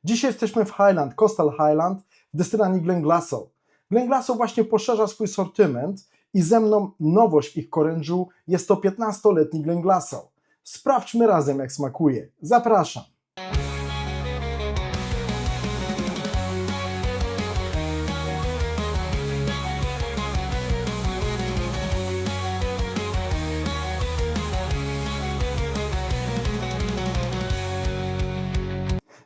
Dzisiaj jesteśmy w Highland, Coastal Highland, w destylanii Glenglassaugh. Glenglassaugh właśnie poszerza swój sortyment i ze mną nowość w ich orężu jest to 15-letni Glenglassaugh. Sprawdźmy razem, jak smakuje. Zapraszam.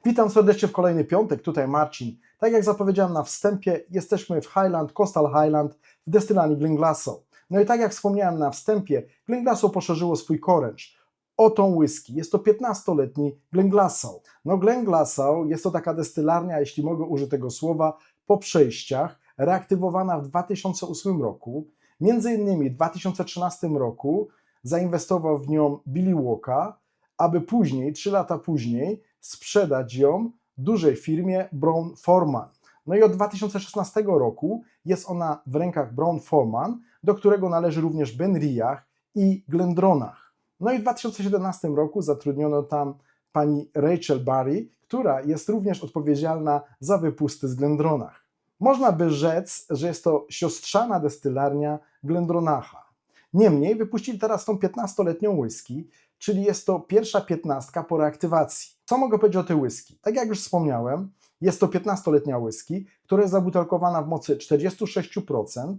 Witam serdecznie w kolejny piątek, tutaj Marcin. Tak jak zapowiedziałem na wstępie, jesteśmy w Highland, Coastal Highland, w destylanii Glenglassaugh. No i tak jak wspomniałem na wstępie, Glenglassaugh poszerzyło swój oręż o tą whisky. Jest to 15-letni Glenglassaugh. No Glenglassaugh jest to taka destylarnia, jeśli mogę użyć tego słowa, po przejściach, reaktywowana w 2008 roku. Między innymi w 2013 roku zainwestował w nią Billy Walker, aby później, 3 lata później, sprzedać ją dużej firmie Brown-Forman. No i od 2016 roku jest ona w rękach Brown-Forman, do którego należy również BenRiach i Glendronach. No i w 2017 roku zatrudniono tam pani Rachel Barry, która jest również odpowiedzialna za wypusty z Glendronach. Można by rzec, że jest to siostrzana destylarnia Glendronacha. Niemniej wypuścili teraz tą 15-letnią whisky, czyli jest to pierwsza 15 po reaktywacji. Co mogę powiedzieć o tej whisky? Tak jak już wspomniałem, jest to 15-letnia whisky, która jest zabutelkowana w mocy 46%,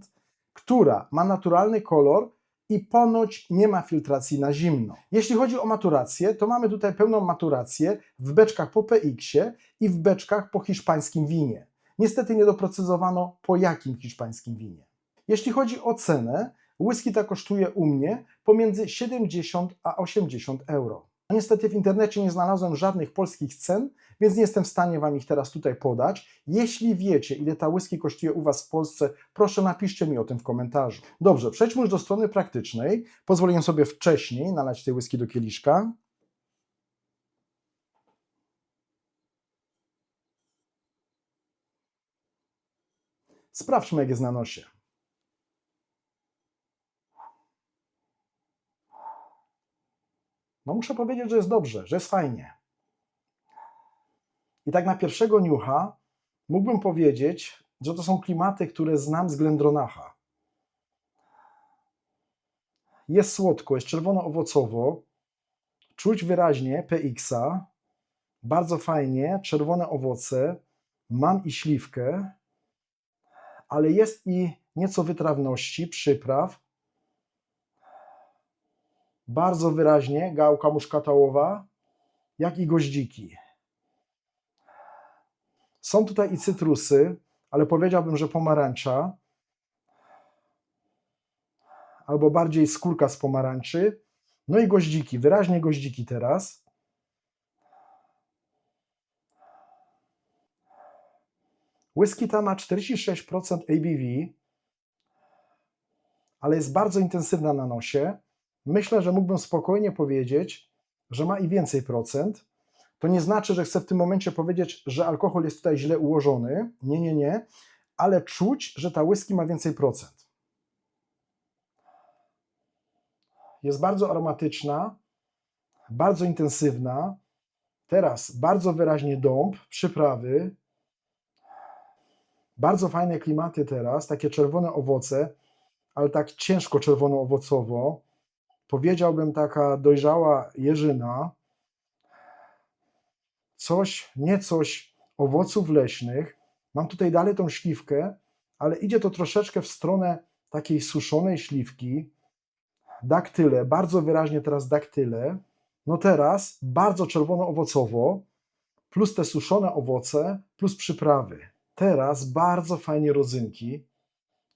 która ma naturalny kolor i ponoć nie ma filtracji na zimno. Jeśli chodzi o maturację, to mamy tutaj pełną maturację w beczkach po PX-ie i w beczkach po hiszpańskim winie. Niestety nie doprecyzowano, po jakim hiszpańskim winie. Jeśli chodzi o cenę, whisky ta kosztuje u mnie pomiędzy 70 a 80 euro. Niestety w internecie nie znalazłem żadnych polskich cen, więc nie jestem w stanie Wam ich teraz tutaj podać. Jeśli wiecie, ile ta whisky kosztuje u Was w Polsce, proszę napiszcie mi o tym w komentarzu. Dobrze, przejdźmy już do strony praktycznej. Pozwoliłem sobie wcześniej nalać tej whisky do kieliszka. Sprawdźmy, jak jest na nosie. No muszę powiedzieć, że jest dobrze, że jest fajnie. I tak na pierwszego niucha mógłbym powiedzieć, że to są klimaty, które znam z Glendronacha. Jest słodko, jest czerwono-owocowo, czuć wyraźnie PX-a, bardzo fajnie, czerwone owoce, mam i śliwkę, ale jest i nieco wytrawności, przypraw, bardzo wyraźnie gałka muszkatałowa, jak i goździki. Są tutaj i cytrusy, ale powiedziałbym, że pomarańcza, albo bardziej skórka z pomarańczy, no i goździki, wyraźnie goździki teraz. Whisky ta ma 46% ABV, ale jest bardzo intensywna na nosie. Myślę, że mógłbym spokojnie powiedzieć, że ma i więcej procent. To nie znaczy, że chcę w tym momencie powiedzieć, że alkohol jest tutaj źle ułożony. Nie. Ale czuć, że ta whisky ma więcej procent. Jest bardzo aromatyczna, bardzo intensywna. Teraz bardzo wyraźnie dąb, przyprawy. Bardzo fajne klimaty teraz, takie czerwone owoce, ale tak ciężko czerwono-owocowo. Powiedziałbym taka dojrzała jeżyna. Coś owoców leśnych. Mam tutaj dalej tą śliwkę, ale idzie to troszeczkę w stronę takiej suszonej śliwki. Daktyle, bardzo wyraźnie teraz daktyle. No teraz bardzo czerwono-owocowo, plus te suszone owoce, plus przyprawy. Teraz bardzo fajnie rodzynki.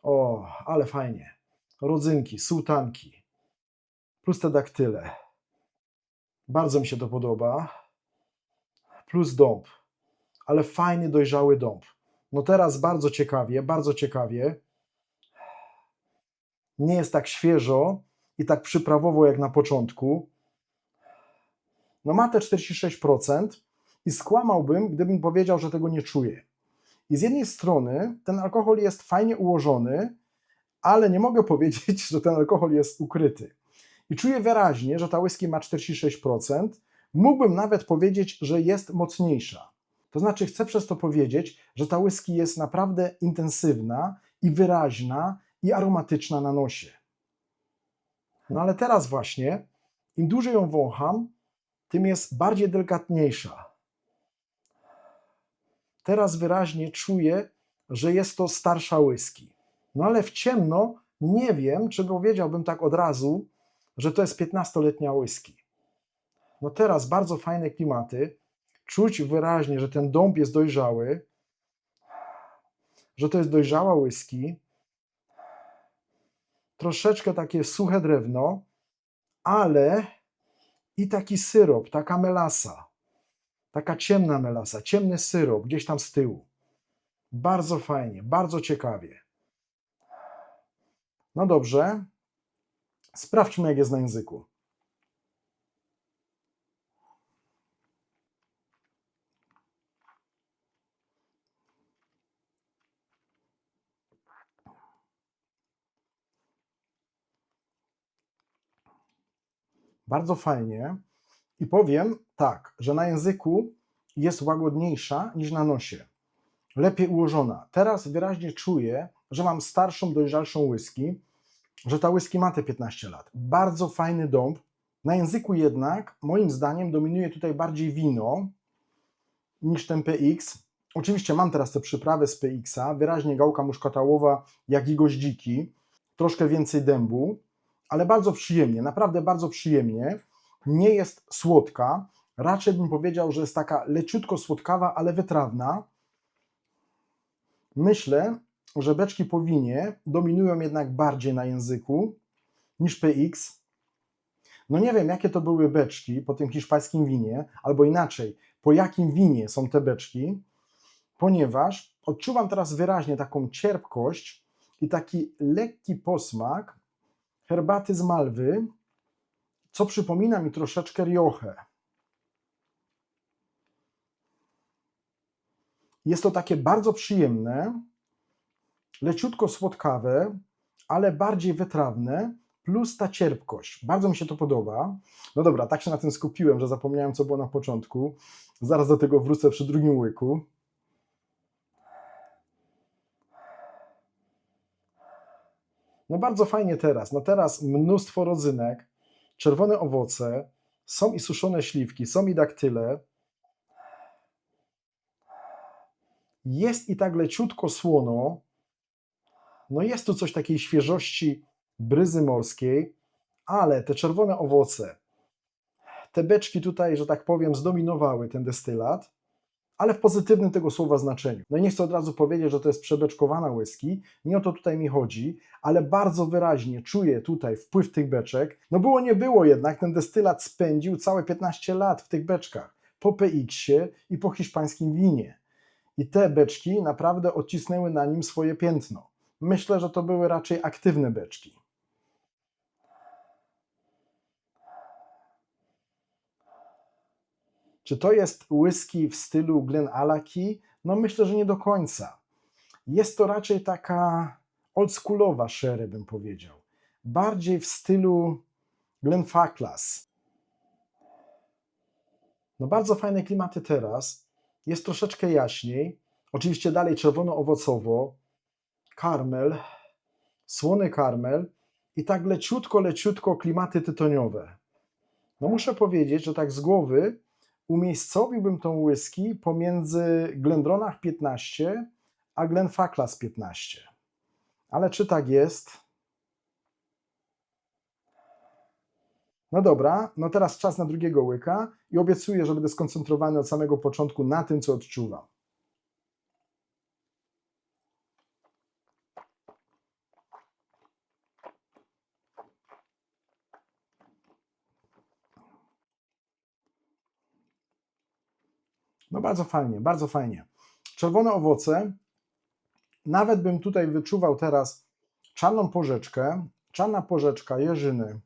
O, ale fajnie. Rodzynki, sułtanki, plus te daktyle. Bardzo mi się to podoba. Plus dąb, ale fajny, dojrzały dąb. No teraz bardzo ciekawie. Nie jest tak świeżo i tak przyprawowo jak na początku. No ma te 46% i skłamałbym, gdybym powiedział, że tego nie czuję. I z jednej strony ten alkohol jest fajnie ułożony, ale nie mogę powiedzieć, że ten alkohol jest ukryty. I czuję wyraźnie, że ta whisky ma 46%. Mógłbym nawet powiedzieć, że jest mocniejsza. To znaczy chcę przez to powiedzieć, że ta whisky jest naprawdę intensywna i wyraźna i aromatyczna na nosie. No ale teraz właśnie, im dłużej ją wącham, tym jest bardziej delikatniejsza. Teraz wyraźnie czuję, że jest to starsza whisky. No ale w ciemno nie wiem, czy powiedziałbym tak od razu, że to jest 15-letnia whisky. No teraz bardzo fajne klimaty. Czuć wyraźnie, że ten dąb jest dojrzały, że to jest dojrzała whisky. Troszeczkę takie suche drewno, ale i taki syrop, taka melasa, taka ciemna melasa, ciemny syrop gdzieś tam z tyłu. Bardzo fajnie, bardzo ciekawie. No dobrze, sprawdźmy, jak jest na języku. Bardzo fajnie i powiem tak, że na języku jest łagodniejsza niż na nosie. Lepiej ułożona. Teraz wyraźnie czuję, że mam starszą, dojrzalszą whisky, że ta whisky ma te 15 lat. Bardzo fajny dąb. Na języku jednak, moim zdaniem, dominuje tutaj bardziej wino niż ten PX. Oczywiście mam teraz te przyprawy z PX-a, wyraźnie gałka muszkatałowa, jak i goździki, troszkę więcej dębu, ale bardzo przyjemnie, naprawdę bardzo przyjemnie. Nie jest słodka, raczej bym powiedział, że jest taka leciutko słodkawa, ale wytrawna. Myślę, że beczki po winie dominują jednak bardziej na języku niż PX. No nie wiem, jakie to były beczki po tym hiszpańskim winie, albo inaczej, po jakim winie są te beczki, ponieważ odczuwam teraz wyraźnie taką cierpkość i taki lekki posmak herbaty z Malwy, co przypomina mi troszeczkę Riochę. Jest to takie bardzo przyjemne, leciutko słodkawe, ale bardziej wytrawne, plus ta cierpkość. Bardzo mi się to podoba. No dobra, tak się na tym skupiłem, że zapomniałem, co było na początku. Zaraz do tego wrócę przy drugim łyku. No bardzo fajnie teraz. No teraz mnóstwo rodzynek, czerwone owoce, są i suszone śliwki, są i daktyle. Jest i tak leciutko słono. No jest tu coś takiej świeżości bryzy morskiej, ale te czerwone owoce, te beczki tutaj, że tak powiem, zdominowały ten destylat, ale w pozytywnym tego słowa znaczeniu. No i nie chcę od razu powiedzieć, że to jest przebeczkowana whisky, nie o to tutaj mi chodzi, ale bardzo wyraźnie czuję tutaj wpływ tych beczek. No było nie było jednak, ten destylat spędził całe 15 lat w tych beczkach, po PX-ie i po hiszpańskim winie. I te beczki naprawdę odcisnęły na nim swoje piętno. Myślę, że to były raczej aktywne beczki. Czy to jest whisky w stylu Glenallachie? No myślę, że nie do końca. Jest to raczej taka oldschoolowa sherry, bym powiedział. Bardziej w stylu Glenfarclas. No bardzo fajne klimaty teraz. Jest troszeczkę jaśniej. Oczywiście dalej czerwono-owocowo, karmel, słony karmel i tak leciutko klimaty tytoniowe. No muszę powiedzieć, że tak z głowy umiejscowiłbym tą whisky pomiędzy Glendronach 15 a Glenfarclas 15. Ale czy tak jest? No dobra, no teraz czas na drugiego łyka i obiecuję, że będę skoncentrowany od samego początku na tym, co odczuwam. No bardzo fajnie, bardzo fajnie. Czerwone owoce, nawet bym tutaj wyczuwał teraz czarną porzeczkę, czarna porzeczka, jeżyny,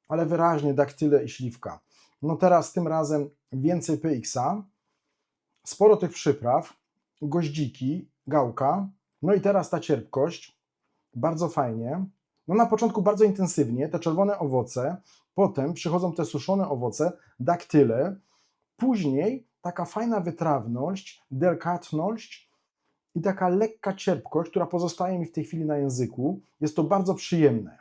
ale wyraźnie daktyle i śliwka. No teraz tym razem więcej PX-a, sporo tych przypraw, goździki, gałka, no i teraz ta cierpkość, bardzo fajnie. No na początku bardzo intensywnie, te czerwone owoce, potem przychodzą te suszone owoce, daktyle, później taka fajna wytrawność, delikatność i taka lekka cierpkość, która pozostaje mi w tej chwili na języku. Jest to bardzo przyjemne.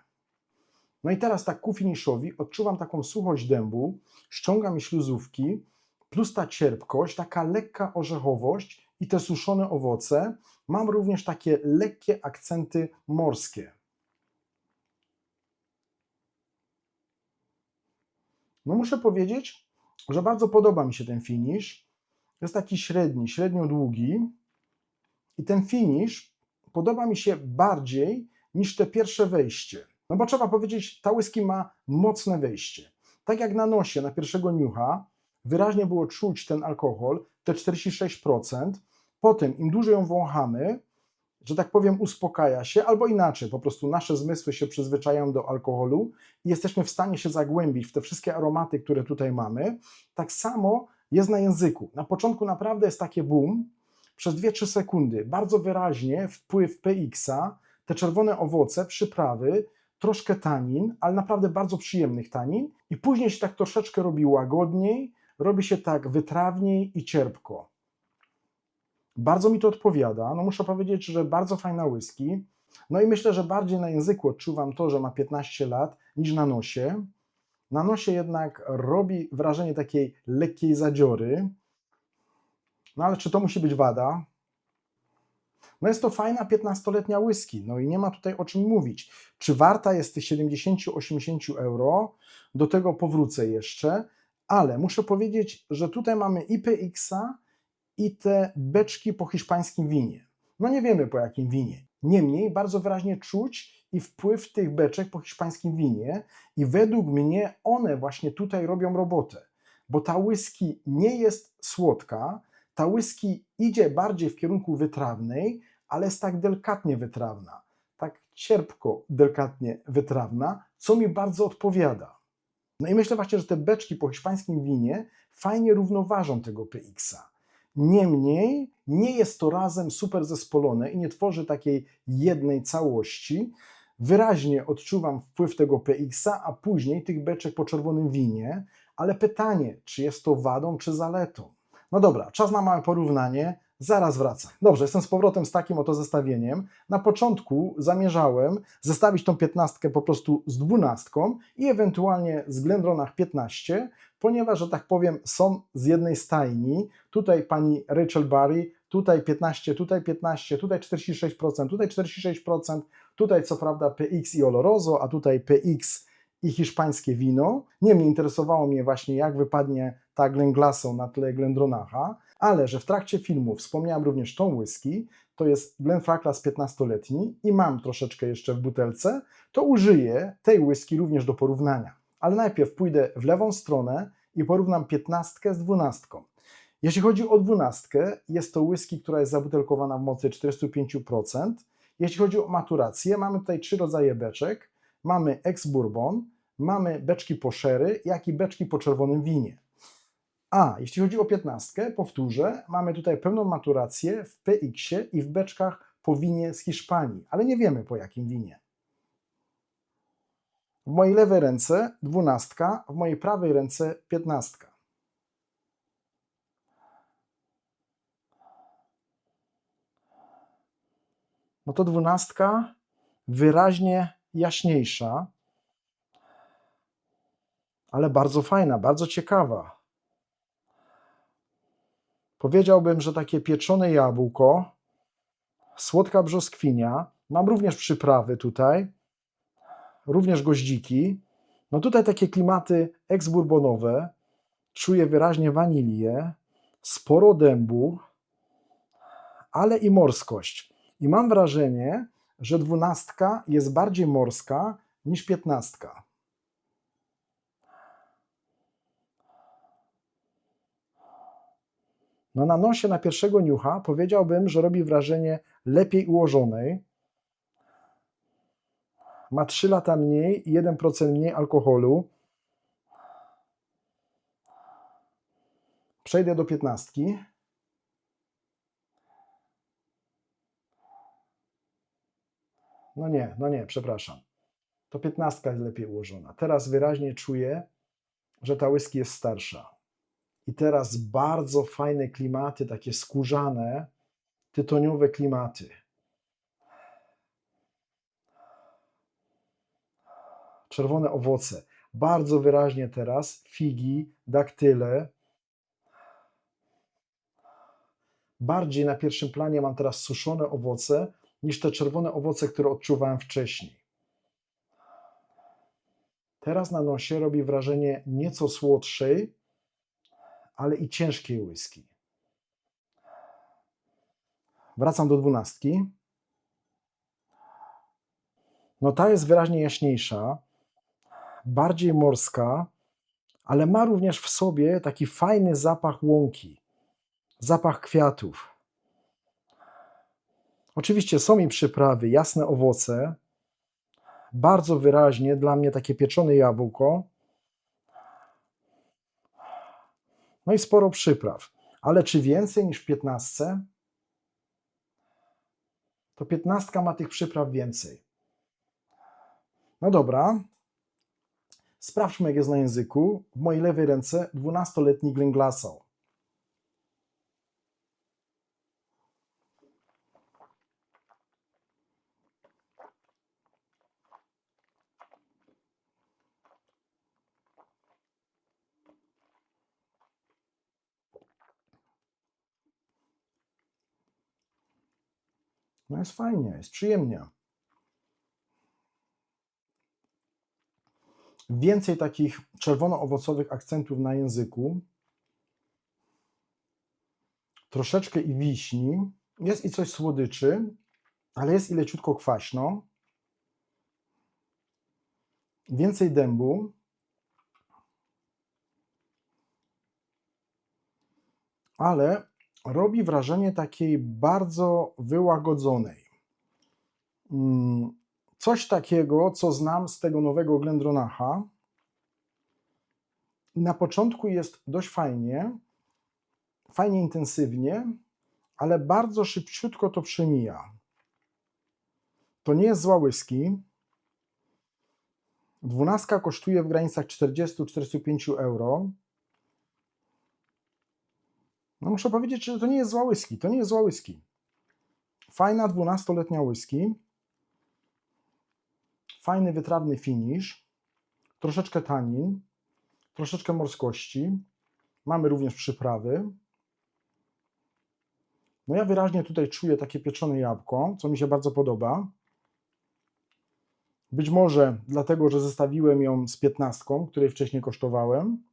No i teraz tak ku finiszowi odczuwam taką suchość dębu, ściąga mi śluzówki, plus ta cierpkość, taka lekka orzechowość i te suszone owoce. Mam również takie lekkie akcenty morskie. No muszę powiedzieć, że bardzo podoba mi się ten finish. Jest taki średni, średnio długi i ten finish podoba mi się bardziej niż te pierwsze wejście. No bo trzeba powiedzieć, ta whisky ma mocne wejście. Tak jak na nosie, na pierwszego niucha, wyraźnie było czuć ten alkohol, te 46%. Potem im dłużej ją wąchamy, że tak powiem, uspokaja się, albo inaczej, po prostu nasze zmysły się przyzwyczajają do alkoholu i jesteśmy w stanie się zagłębić w te wszystkie aromaty, które tutaj mamy. Tak samo jest na języku. Na początku naprawdę jest takie boom, przez 2-3 sekundy, bardzo wyraźnie wpływ PX-a, te czerwone owoce, przyprawy, troszkę tanin, ale naprawdę bardzo przyjemnych tanin i później się tak troszeczkę robi łagodniej, robi się tak wytrawniej i cierpko. Bardzo mi to odpowiada, no muszę powiedzieć, że bardzo fajna whisky. No i myślę, że bardziej na języku odczuwam to, że ma 15 lat niż na nosie. Na nosie jednak robi wrażenie takiej lekkiej zadziory. No ale czy to musi być wada? No jest to fajna 15-letnia whisky, no i nie ma tutaj o czym mówić. Czy warta jest tych 70-80 euro? Do tego powrócę jeszcze, ale muszę powiedzieć, że tutaj mamy i PX-a, i te beczki po hiszpańskim winie. No nie wiemy po jakim winie. Niemniej bardzo wyraźnie czuć i wpływ tych beczek po hiszpańskim winie i według mnie one właśnie tutaj robią robotę, bo ta whisky nie jest słodka, ta whisky idzie bardziej w kierunku wytrawnej, ale jest tak delikatnie wytrawna, tak cierpko delikatnie wytrawna, co mi bardzo odpowiada. No i myślę właśnie, że te beczki po hiszpańskim winie fajnie równoważą tego PX-a. Niemniej nie jest to razem super zespolone i nie tworzy takiej jednej całości. Wyraźnie odczuwam wpływ tego PX-a, a później tych beczek po czerwonym winie, ale pytanie, czy jest to wadą, czy zaletą? No dobra, czas na małe porównanie, zaraz wracam. Dobrze, jestem z powrotem z takim oto zestawieniem. Na początku zamierzałem zestawić tą 15 po prostu z 12 i ewentualnie z Glendronach 15, ponieważ, że tak powiem, są z jednej stajni. Tutaj pani Rachel Barry, tutaj 15, tutaj 15, tutaj 46%, tutaj 46%, tutaj co prawda PX i Oloroso, a tutaj PX i hiszpańskie wino. Niemniej interesowało mnie właśnie, jak wypadnie ta Glenglassaugh na tle Glendronacha, ale że w trakcie filmu wspomniałem również tą whisky, to jest Glenfarclas 15-letni i mam troszeczkę jeszcze w butelce, to użyję tej whisky również do porównania. Ale najpierw pójdę w lewą stronę i porównam 15 z 12. Jeśli chodzi o 12, jest to whisky, która jest zabutelkowana w mocy 45%. Jeśli chodzi o maturację, mamy tutaj 3 rodzaje beczek. Mamy ex-bourbon, mamy beczki po sherry, jak i beczki po czerwonym winie. A jeśli chodzi o 15, powtórzę, mamy tutaj pełną maturację w PX-ie i w beczkach po winie z Hiszpanii, ale nie wiemy po jakim winie. W mojej lewej ręce 12, w mojej prawej ręce 15. No to 12 wyraźnie jaśniejsza, ale bardzo fajna, bardzo ciekawa. Powiedziałbym, że takie pieczone jabłko, słodka brzoskwinia, mam również przyprawy tutaj, również goździki. No tutaj takie klimaty ex-bourbonowe, czuję wyraźnie wanilię, sporo dębu, ale i morskość. I mam wrażenie, że 12 jest bardziej morska niż 15. No na nosie na pierwszego niucha powiedziałbym, że robi wrażenie lepiej ułożonej. Ma 3 lata mniej i 1% mniej alkoholu. Przejdę do 15. No nie, przepraszam. To 15 jest lepiej ułożona. Teraz wyraźnie czuję, że ta whisky jest starsza. I teraz bardzo fajne klimaty, takie skórzane, tytoniowe klimaty. Czerwone owoce. Bardzo wyraźnie teraz figi, daktyle. Bardziej na pierwszym planie mam teraz suszone owoce niż te czerwone owoce, które odczuwałem wcześniej. Teraz na nosie robi wrażenie nieco słodszej, ale i ciężkiej whisky. Wracam do 12. No ta jest wyraźnie jaśniejsza, bardziej morska, ale ma również w sobie taki fajny zapach łąki, zapach kwiatów. Oczywiście są i przyprawy, jasne owoce, bardzo wyraźnie dla mnie takie pieczone jabłko, no i sporo przypraw. Ale czy więcej niż w 15? To 15 ma tych przypraw więcej. No dobra, sprawdźmy, jak jest na języku. W mojej lewej ręce 12-letni Glenglassaugh. No jest fajnie, jest przyjemnie. Więcej takich czerwono-owocowych akcentów na języku. Troszeczkę i wiśni. Jest i coś słodyczy, ale jest i leciutko kwaśno. Więcej dębu. Ale robi wrażenie takiej bardzo wyłagodzonej. Coś takiego, co znam z tego nowego Glendronacha. Na początku jest dość fajnie, fajnie intensywnie, ale bardzo szybciutko to przemija. To nie jest zła whisky. 12 kosztuje w granicach 40-45 euro. No muszę powiedzieć, że to nie jest zła whisky. To nie jest zła whisky. Fajna 12-letnia whisky. Fajny, wytrawny finish. Troszeczkę tanin. Troszeczkę morskości. Mamy również przyprawy. No ja wyraźnie tutaj czuję takie pieczone jabłko, co mi się bardzo podoba. Być może dlatego, że zestawiłem ją z 15, której wcześniej kosztowałem.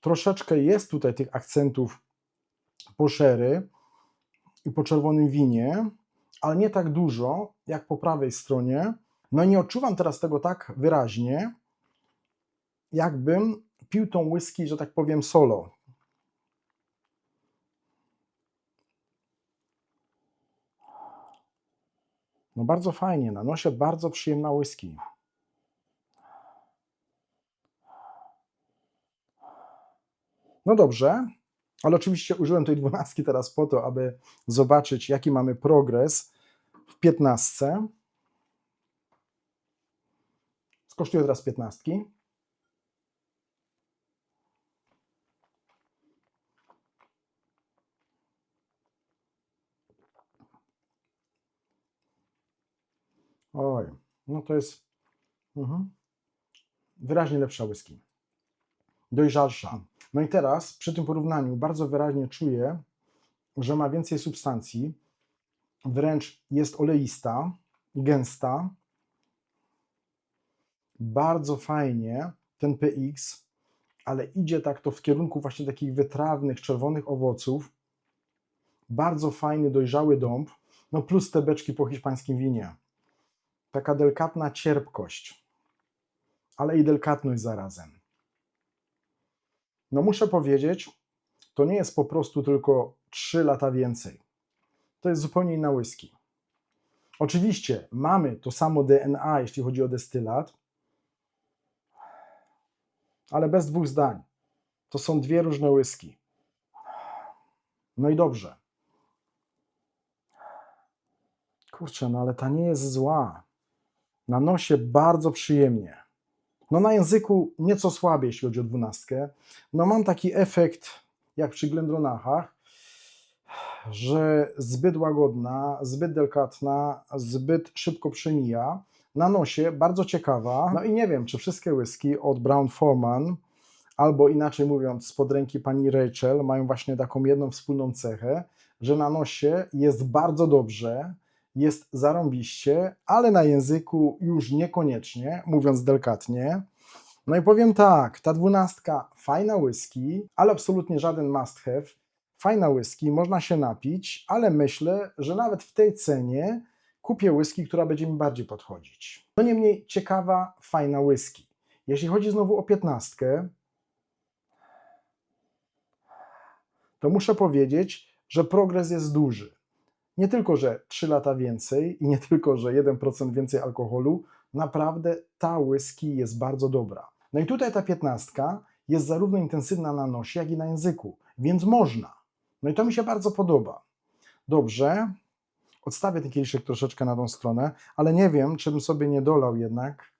Troszeczkę jest tutaj tych akcentów po sherry i po czerwonym winie, ale nie tak dużo jak po prawej stronie. No i nie odczuwam teraz tego tak wyraźnie, jakbym pił tą whisky, że tak powiem, solo. No bardzo fajnie, na nosie bardzo przyjemna whisky. No dobrze, ale oczywiście użyłem tej 12 teraz po to, aby zobaczyć, jaki mamy progres w 15. Skosztuję teraz 15. Oj, no to jest wyraźnie lepsza whisky. Dojrzalsza. No i teraz przy tym porównaniu bardzo wyraźnie czuję, że ma więcej substancji, wręcz jest oleista, gęsta. Bardzo fajnie ten PX, ale idzie tak to w kierunku właśnie takich wytrawnych, czerwonych owoców. Bardzo fajny, dojrzały dąb, no plus te beczki po hiszpańskim winie. Taka delikatna cierpkość, ale i delikatność zarazem. No muszę powiedzieć, to nie jest po prostu tylko 3 lata więcej. To jest zupełnie inna whisky. Oczywiście mamy to samo DNA, jeśli chodzi o destylat, ale bez dwóch zdań. To są dwie różne whisky. No i dobrze. Kurczę, no ale ta nie jest zła. Na nosie bardzo przyjemnie. No na języku nieco słabiej, jeśli chodzi o 12. No mam taki efekt, jak przy Glendronachach, że zbyt łagodna, zbyt delikatna, zbyt szybko przemija. Na nosie bardzo ciekawa. No i nie wiem, czy wszystkie whisky od Brown-Forman, albo inaczej mówiąc, spod ręki pani Rachel, mają właśnie taką jedną wspólną cechę, że na nosie jest bardzo dobrze, jest zarąbiście, ale na języku już niekoniecznie, mówiąc delikatnie. No i powiem tak, ta 12, fajna whisky, ale absolutnie żaden must have. Fajna whisky, można się napić, ale myślę, że nawet w tej cenie kupię whisky, która będzie mi bardziej podchodzić. No niemniej ciekawa, fajna whisky. Jeśli chodzi znowu o 15, to muszę powiedzieć, że progres jest duży. Nie tylko, że 3 lata więcej i nie tylko, że 1% więcej alkoholu, naprawdę ta whisky jest bardzo dobra. No i tutaj ta 15 jest zarówno intensywna na nosie, jak i na języku, więc można. No i to mi się bardzo podoba. Dobrze, odstawię ten kieliszek troszeczkę na tą stronę, ale nie wiem, czy bym sobie nie dolał jednak.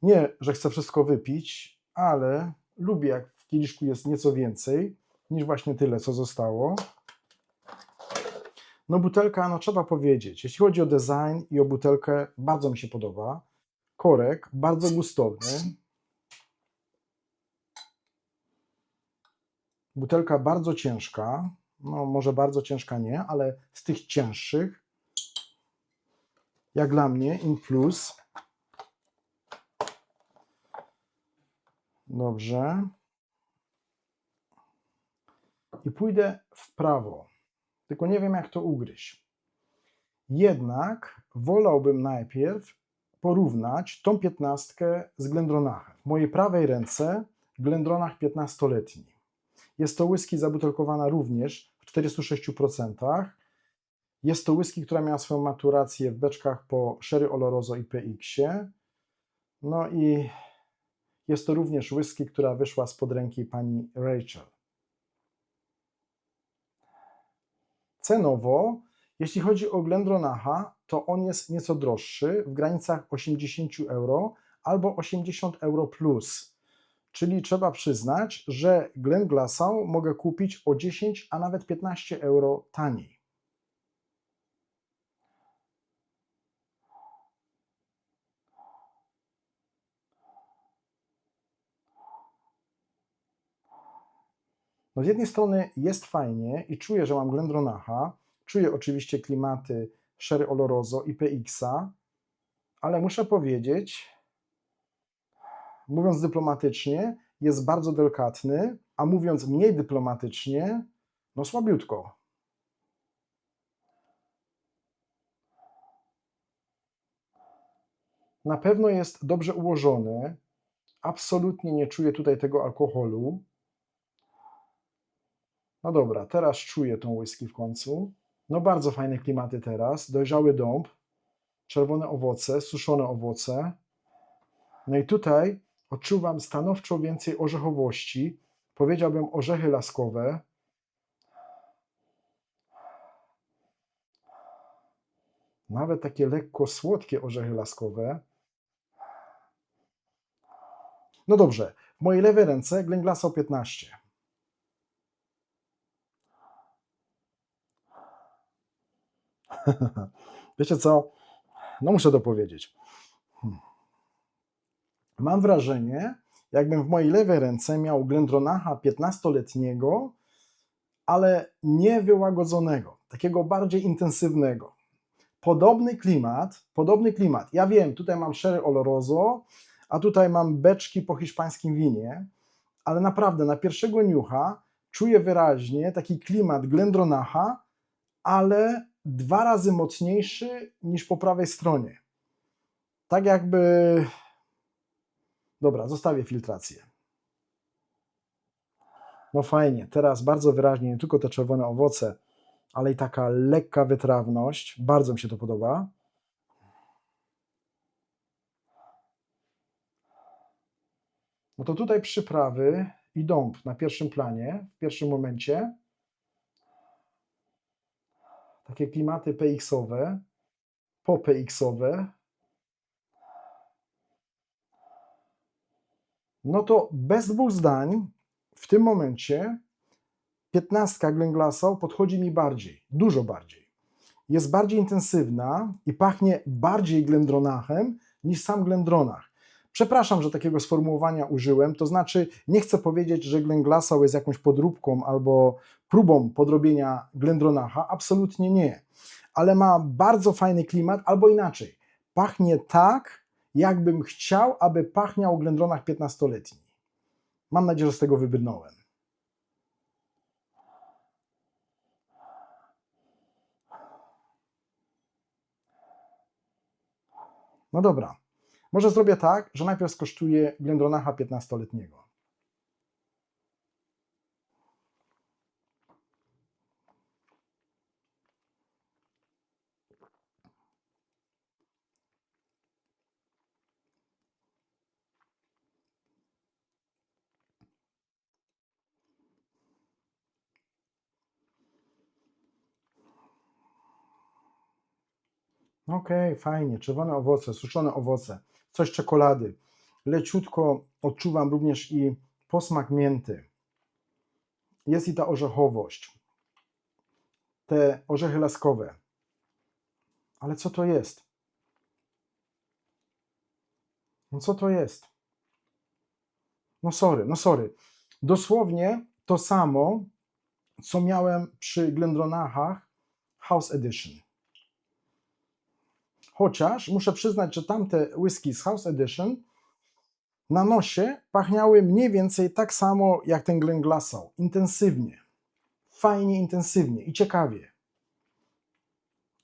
Nie, że chcę wszystko wypić, ale lubię, jak w kieliszku jest nieco więcej niż właśnie tyle, co zostało. No butelka, no trzeba powiedzieć, jeśli chodzi o design i o butelkę, bardzo mi się podoba. Korek, bardzo gustowny. Butelka bardzo ciężka, no może bardzo ciężka nie, ale z tych cięższych, jak dla mnie, in plus. Dobrze. I pójdę w prawo, tylko nie wiem, jak to ugryźć. Jednak wolałbym najpierw porównać tą 15 z Glendronachem. W mojej prawej ręce Glendronach 15-letni. Jest to whisky zabutelkowana również w 46%. Jest to whisky, która miała swoją maturację w beczkach po Sherry Oloroso i PX-ie. No i jest to również whisky, która wyszła spod ręki pani Rachel. Cenowo, jeśli chodzi o Glendronacha, to on jest nieco droższy, w granicach 80 euro albo 80 euro plus. Czyli trzeba przyznać, że Glenglassaugh mogę kupić o 10, a nawet 15 euro taniej. No z jednej strony jest fajnie i czuję, że mam Glendronacha, czuję oczywiście klimaty Sherry Oloroso i PX-a, ale muszę powiedzieć, mówiąc dyplomatycznie, jest bardzo delikatny, a mówiąc mniej dyplomatycznie, no słabiutko. Na pewno jest dobrze ułożony, absolutnie nie czuję tutaj tego alkoholu. No dobra, teraz czuję tą whisky w końcu. No bardzo fajne klimaty teraz, dojrzały dąb, czerwone owoce, suszone owoce. No i tutaj odczuwam stanowczo więcej orzechowości, powiedziałbym orzechy laskowe. Nawet takie lekko słodkie orzechy laskowe. No dobrze, w mojej lewej ręce Glenglassaugh 15. Wiecie co? No muszę to powiedzieć. Mam wrażenie, jakbym w mojej lewej ręce miał Glendronacha 15-letniego, ale nie wyłagodzonego, takiego bardziej intensywnego. Podobny klimat. Ja wiem, tutaj mam Sherry Oloroso, a tutaj mam beczki po hiszpańskim winie, ale naprawdę na pierwszego niucha czuję wyraźnie taki klimat Glendronacha, ale 2 razy mocniejszy niż po prawej stronie. Tak jakby... Dobra, zostawię filtrację. No fajnie, teraz bardzo wyraźnie nie tylko te czerwone owoce, ale i taka lekka wytrawność. Bardzo mi się to podoba. No to tutaj przyprawy i dąb na pierwszym planie, w pierwszym momencie. Takie klimaty PX-owe, po PX-owe. no to bez dwóch zdań w tym momencie 15 Glenglassaugh podchodzi mi bardziej, dużo bardziej. Jest bardziej intensywna i pachnie bardziej Glendronachem niż sam Glendronach. Przepraszam, że takiego sformułowania użyłem, to znaczy nie chcę powiedzieć, że Glenglassaugh jest jakąś podróbką albo próbą podrobienia Glendronacha, absolutnie nie. Ale ma bardzo fajny klimat, albo inaczej, pachnie tak, jakbym chciał, aby pachniał Glendronach 15-letni. Mam nadzieję, że z tego wybrnąłem. No dobra, może zrobię tak, że najpierw skosztuję Glendronacha 15-letniego. Okej, fajnie, czerwone owoce, suszone owoce, coś czekolady. Leciutko odczuwam również i posmak mięty. Jest i ta orzechowość, te orzechy laskowe. Ale co to jest? No co to jest? No sorry. Dosłownie to samo, co miałem przy Glendronachach House Edition. Chociaż muszę przyznać, że tamte whisky z House Edition na nosie pachniały mniej więcej tak samo jak ten Glenglassaugh. Intensywnie. Fajnie intensywnie i ciekawie.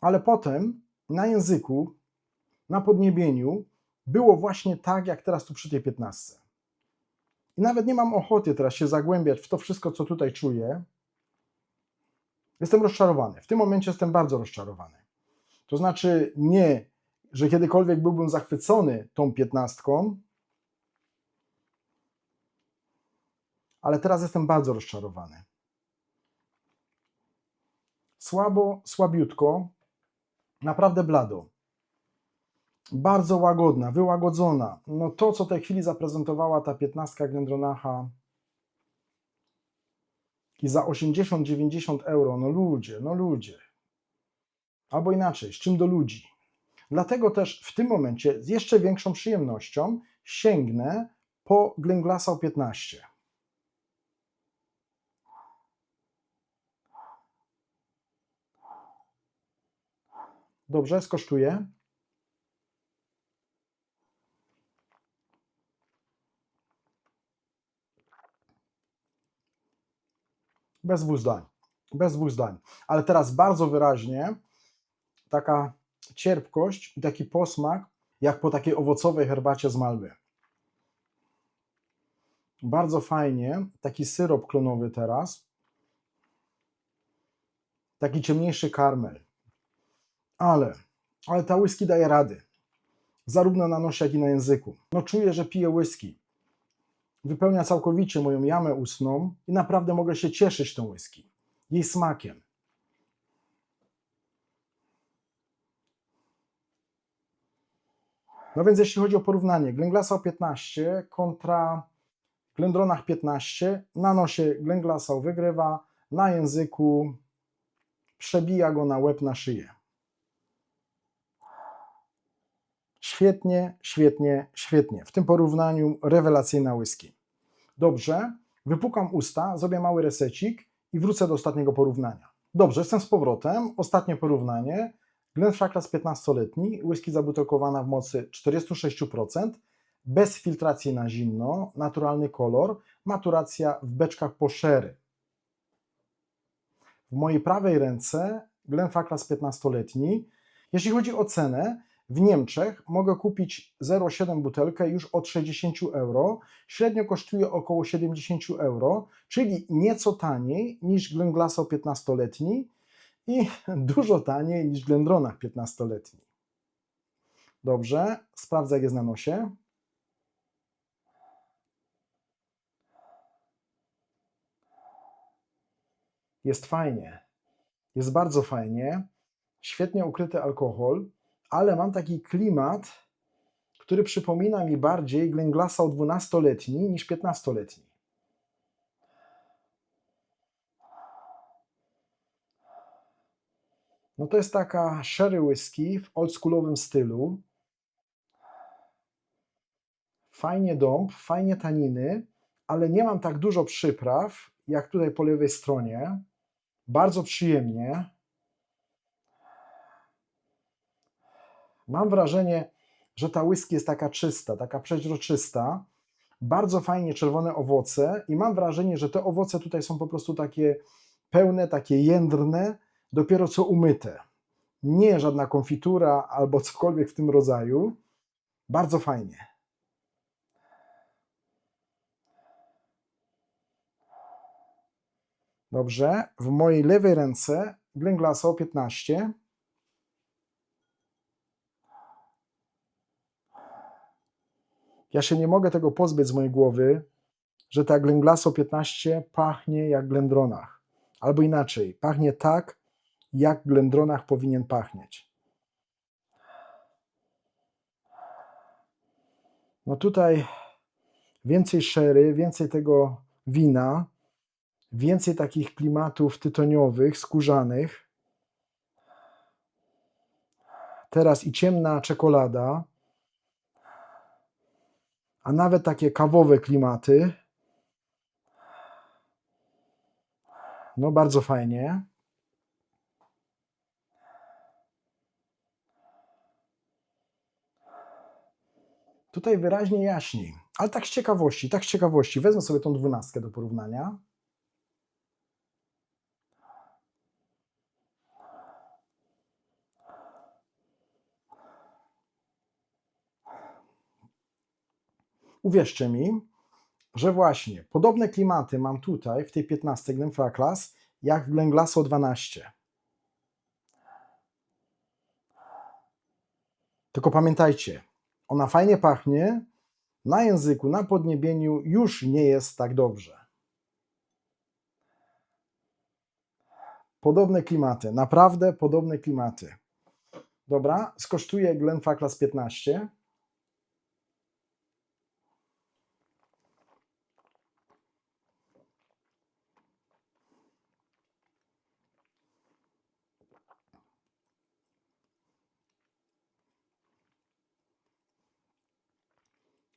Ale potem na języku, na podniebieniu było właśnie tak, jak teraz tu przy tej 15. I nawet nie mam ochoty teraz się zagłębiać w to wszystko, co tutaj czuję. Jestem rozczarowany. W tym momencie jestem bardzo rozczarowany. To znaczy nie, że kiedykolwiek byłbym zachwycony tą 15, ale teraz jestem bardzo rozczarowany. Słabo, słabiutko, naprawdę blado. Bardzo łagodna, wyłagodzona. No to, co w tej chwili zaprezentowała ta 15 Glendronacha i za 80-90 euro, no ludzie. Albo inaczej, z czym do ludzi. Dlatego też w tym momencie z jeszcze większą przyjemnością sięgnę po Glenglassaugh 15. Dobrze, skosztuję. Bez dwóch zdań. Bez dwóch zdań. Ale teraz bardzo wyraźnie taka cierpkość i taki posmak, jak po takiej owocowej herbacie z Malby. Bardzo fajnie, taki syrop klonowy teraz, taki ciemniejszy karmel. Ale ta whisky daje rady, zarówno na nosie, jak i na języku. No czuję, że piję whisky. Wypełnia całkowicie moją jamę ustną i naprawdę mogę się cieszyć tą whisky, jej smakiem. No więc jeśli chodzi o porównanie, Glenglassaugh 15 kontra Glendronach 15, na nosie Glenglassaugh wygrywa, na języku przebija go na łeb, na szyję. Świetnie, świetnie, świetnie. W tym porównaniu rewelacyjna whisky. Dobrze, wypukam usta, zrobię mały resecik i wrócę do ostatniego porównania. Dobrze, jestem z powrotem. Ostatnie porównanie. Glenfarclas 15-letni, whisky zabutelkowana w mocy 46%, bez filtracji na zimno, naturalny kolor, maturacja w beczkach po sherry. W mojej prawej ręce Glenfarclas 15-letni. Jeśli chodzi o cenę, w Niemczech mogę kupić 0,7 butelkę już od 60 euro, średnio kosztuje około 70 euro, czyli nieco taniej niż Glenglassaugh 15-letni i dużo taniej niż Glendronach 15-letni. Dobrze, sprawdzę, jak jest na nosie. Jest fajnie, jest bardzo fajnie, świetnie ukryty alkohol, ale mam taki klimat, który przypomina mi bardziej Glenglassa 12-letni niż 15-letni. No to jest taka sherry whisky w oldschoolowym stylu. Fajnie dąb, fajnie taniny, ale nie mam tak dużo przypraw, jak tutaj po lewej stronie. Bardzo przyjemnie. Mam wrażenie, że ta whisky jest taka czysta, taka przeźroczysta. Bardzo fajnie czerwone owoce i mam wrażenie, że te owoce tutaj są po prostu takie pełne, takie jędrne, dopiero co umyte. Nie żadna konfitura albo cokolwiek w tym rodzaju. Bardzo fajnie. Dobrze, w mojej lewej ręce Glenglassaugh 15. Ja się nie mogę tego pozbyć z mojej głowy, że ta Glenglassaugh 15 pachnie jak Glendronach. Albo inaczej, pachnie tak, jak Glendronach powinien pachnieć. No tutaj więcej sherry, więcej tego wina, więcej takich klimatów tytoniowych, skórzanych. Teraz i ciemna czekolada, a nawet takie kawowe klimaty. No bardzo fajnie. Tutaj wyraźnie jaśniej, ale tak z ciekawości. Wezmę sobie tą 12 do porównania. Uwierzcie mi, że właśnie podobne klimaty mam tutaj w tej 15 Glenfarclas, jak w Glenglassaugh 12. Tylko pamiętajcie, ona fajnie pachnie, na języku, na podniebieniu już nie jest tak dobrze. Podobne klimaty, naprawdę podobne klimaty. Dobra, skosztuję Glenfarclas 15.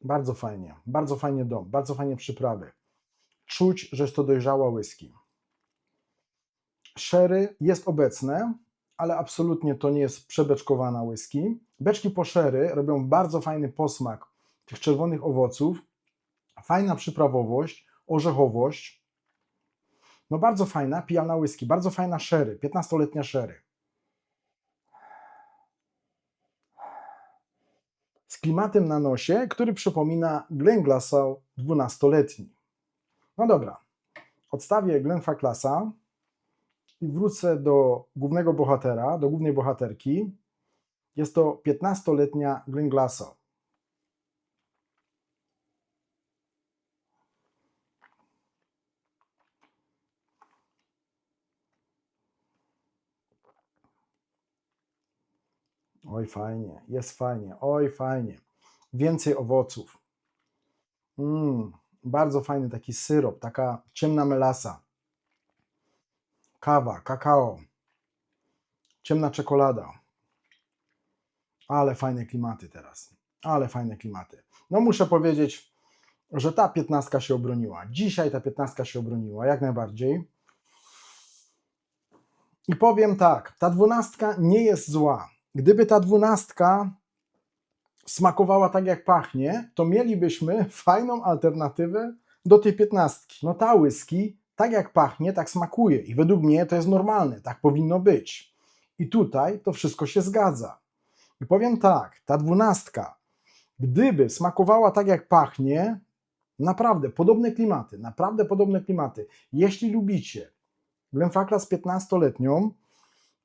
bardzo fajnie dom, bardzo fajnie przyprawy. Czuć, że jest to dojrzała whisky. Sherry jest obecne, ale absolutnie to nie jest przebeczkowana whisky. Beczki po sherry robią bardzo fajny posmak tych czerwonych owoców, fajna przyprawowość, orzechowość. No bardzo fajna, pijalna whisky, bardzo fajna sherry, 15-letnia sherry. Z klimatem na nosie, który przypomina Glenglassaugh 12-letni. No dobra, odstawię Glenfarclasa i wrócę do głównego bohatera, do głównej bohaterki. Jest to 15-letnia Glenglassaugh. Oj fajnie, jest fajnie, oj fajnie. Więcej owoców. Bardzo fajny taki syrop, taka ciemna melasa. Kawa, kakao, ciemna czekolada. Ale fajne klimaty teraz. Ale fajne klimaty. No muszę powiedzieć, że ta 15 się obroniła. Dzisiaj ta 15 się obroniła, jak najbardziej. I powiem tak, ta 12 nie jest zła. Gdyby ta 12 smakowała tak jak pachnie, to mielibyśmy fajną alternatywę do tej 15. No ta whisky, tak jak pachnie, tak smakuje i według mnie to jest normalne, tak powinno być. I tutaj to wszystko się zgadza. I powiem tak, ta 12, gdyby smakowała tak jak pachnie, naprawdę podobne klimaty. Jeśli lubicie Glenfarclas 15-letnią,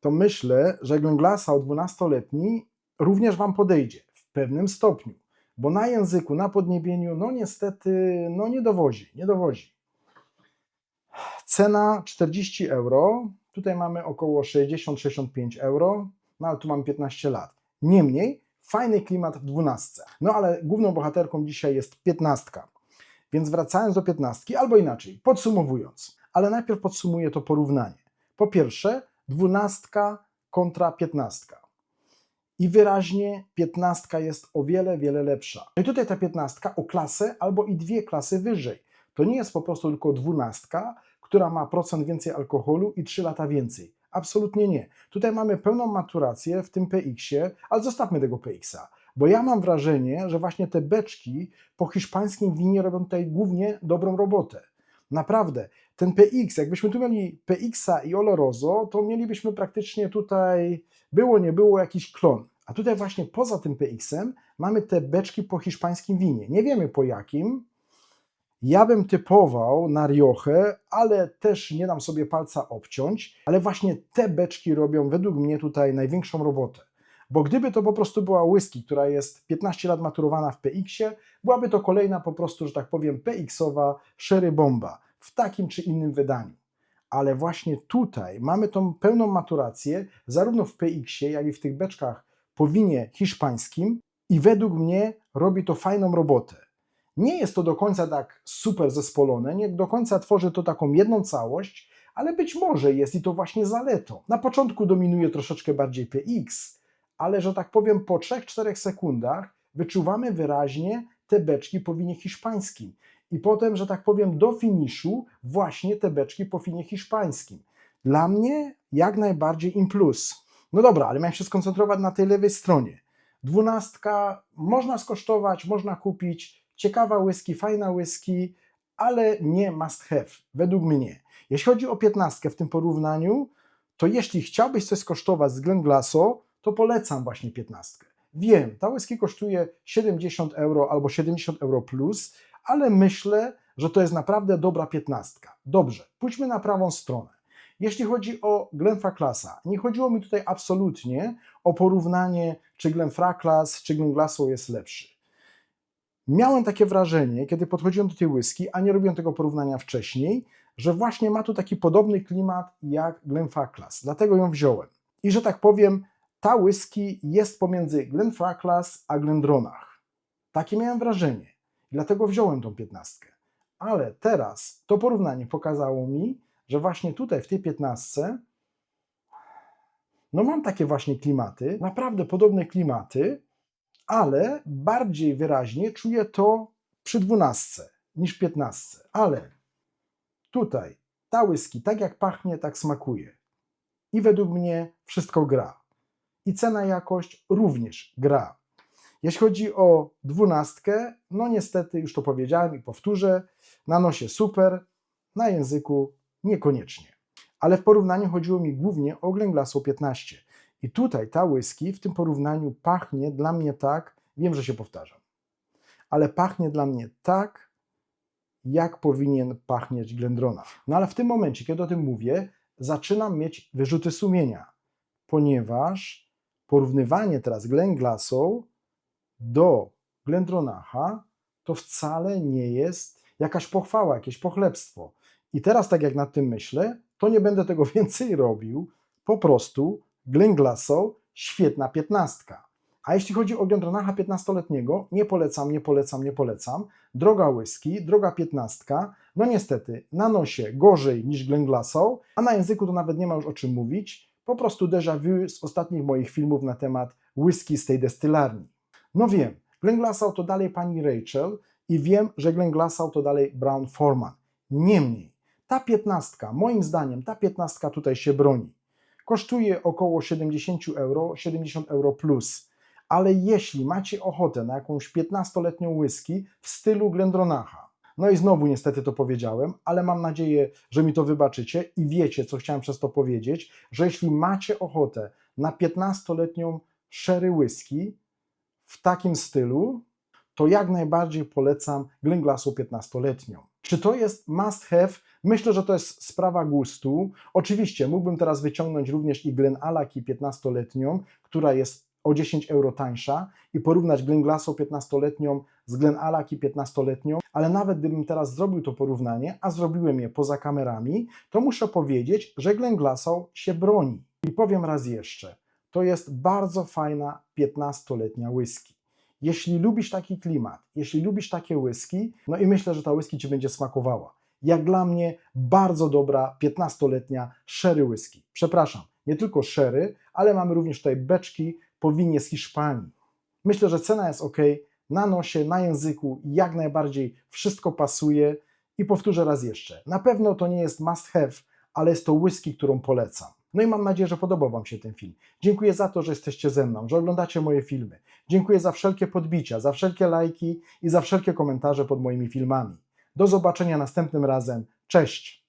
to myślę, że Glenglassaugh 12-letni również Wam podejdzie w pewnym stopniu, bo na języku, na podniebieniu, no niestety, no nie dowozi. Cena 40 euro, tutaj mamy około 60-65 euro, no ale tu mam 15 lat. Niemniej fajny klimat w 12. No ale główną bohaterką dzisiaj jest 15. Więc wracając do 15, albo inaczej, podsumowując, ale najpierw podsumuję to porównanie. Po pierwsze, 12 kontra 15. I wyraźnie 15 jest o wiele, wiele lepsza. No i tutaj ta 15 o klasę albo i 2 klasy wyżej. To nie jest po prostu tylko 12, która ma procent więcej alkoholu i 3 lata więcej. Absolutnie nie. Tutaj mamy pełną maturację w tym PX-ie, ale zostawmy tego PX-a, bo ja mam wrażenie, że właśnie te beczki po hiszpańskim winie robią tutaj głównie dobrą robotę. Naprawdę, ten PX, jakbyśmy tu mieli PX-a i Oloroso, to mielibyśmy praktycznie tutaj, było nie było, jakiś klon. A tutaj właśnie poza tym PX-em mamy te beczki po hiszpańskim winie. Nie wiemy po jakim. Ja bym typował na Riochę, ale też nie dam sobie palca obciąć, ale właśnie te beczki robią według mnie tutaj największą robotę. Bo gdyby to po prostu była whisky, która jest 15 lat maturowana w PX-ie, byłaby to kolejna po prostu, że tak powiem, PX-owa sherry bomba w takim czy innym wydaniu. Ale właśnie tutaj mamy tą pełną maturację zarówno w PX-ie, jak i w tych beczkach po winie hiszpańskim i według mnie robi to fajną robotę. Nie jest to do końca tak super zespolone, nie do końca tworzy to taką jedną całość, ale być może jest i to właśnie zaletą. Na początku dominuje troszeczkę bardziej PX, ale że tak powiem po 3-4 sekundach wyczuwamy wyraźnie te beczki po winie hiszpańskim. I potem, że tak powiem, do finiszu właśnie te beczki po winie hiszpańskim. Dla mnie jak najbardziej in plus. No dobra, ale miałem się skoncentrować na tej lewej stronie. 12 można skosztować, można kupić, ciekawa whisky, fajna whisky, ale nie must have, według mnie. Jeśli chodzi o 15 w tym porównaniu, to jeśli chciałbyś coś skosztować z Glenglassaugh, to polecam właśnie 15. Wiem, ta whisky kosztuje 70 euro albo 70 euro plus, ale myślę, że to jest naprawdę dobra 15. Dobrze, pójdźmy na prawą stronę. Jeśli chodzi o Glenfarclasa, nie chodziło mi tutaj absolutnie o porównanie, czy Glenfarclas, czy Glenglassaugh jest lepszy. Miałem takie wrażenie, kiedy podchodziłem do tej whisky, a nie robiłem tego porównania wcześniej, że właśnie ma tu taki podobny klimat jak Glenfarclas, dlatego ją wziąłem. I że tak powiem, ta whisky jest pomiędzy Glenfarclas a Glendronach. Takie miałem wrażenie, dlatego wziąłem tą 15. Ale teraz to porównanie pokazało mi, że właśnie tutaj w tej 15 no mam takie właśnie klimaty, naprawdę podobne klimaty, ale bardziej wyraźnie czuję to przy 12 niż 15. Ale tutaj ta whisky tak jak pachnie, tak smakuje. I według mnie wszystko gra. I cena jakość również gra. Jeśli chodzi o 12, no niestety już to powiedziałem i powtórzę, na nosie super, na języku niekoniecznie. Ale w porównaniu chodziło mi głównie o Glenglassaugh 15. I tutaj ta whisky w tym porównaniu pachnie dla mnie tak, wiem, że się powtarzam, ale pachnie dla mnie tak, jak powinien pachnieć Glendronach. No ale w tym momencie, kiedy o tym mówię, zaczynam mieć wyrzuty sumienia, ponieważ porównywanie teraz Glenglassaugh do Glendronacha to wcale nie jest jakaś pochwała, jakieś pochlebstwo. I teraz tak jak nad tym myślę, to nie będę tego więcej robił, po prostu Glenglassaugh świetna 15. A jeśli chodzi o Glendronacha 15-letniego, nie polecam, nie polecam, nie polecam. Droga whisky, droga 15, no niestety na nosie gorzej niż Glenglassaugh, a na języku to nawet nie ma już o czym mówić, po prostu déjà vu z ostatnich moich filmów na temat whisky z tej destylarni. No wiem, Glenglassaugh to dalej pani Rachel i wiem, że Glenglassaugh to dalej Brown-Forman. Niemniej, ta 15, moim zdaniem, ta 15 tutaj się broni. Kosztuje około 70 euro, 70 euro plus. Ale jeśli macie ochotę na jakąś 15-letnią whisky w stylu Glendronacha, no i znowu niestety to powiedziałem, ale mam nadzieję, że mi to wybaczycie i wiecie, co chciałem przez to powiedzieć, że jeśli macie ochotę na 15-letnią sherry whisky w takim stylu, to jak najbardziej polecam Glenglassaugh 15-letnią. Czy to jest must have? Myślę, że to jest sprawa gustu. Oczywiście mógłbym teraz wyciągnąć również i Glenallachie 15-letnią, która jest o 10 euro tańsza i porównać Glenglassaugh 15-letnią z Glenallachie 15-letnią, ale nawet gdybym teraz zrobił to porównanie, a zrobiłem je poza kamerami, to muszę powiedzieć, że Glenglassaugh się broni. I powiem raz jeszcze, to jest bardzo fajna 15-letnia whisky. Jeśli lubisz taki klimat, jeśli lubisz takie whisky, no i myślę, że ta whisky Ci będzie smakowała. Jak dla mnie bardzo dobra 15-letnia sherry whisky. Przepraszam, nie tylko sherry, ale mamy również tutaj beczki po winie z Hiszpanii. Myślę, że cena jest ok, na nosie, na języku, jak najbardziej wszystko pasuje i powtórzę raz jeszcze, na pewno to nie jest must have, ale jest to whisky, którą polecam. No i mam nadzieję, że podobał Wam się ten film. Dziękuję za to, że jesteście ze mną, że oglądacie moje filmy. Dziękuję za wszelkie podbicia, za wszelkie lajki i za wszelkie komentarze pod moimi filmami. Do zobaczenia następnym razem. Cześć!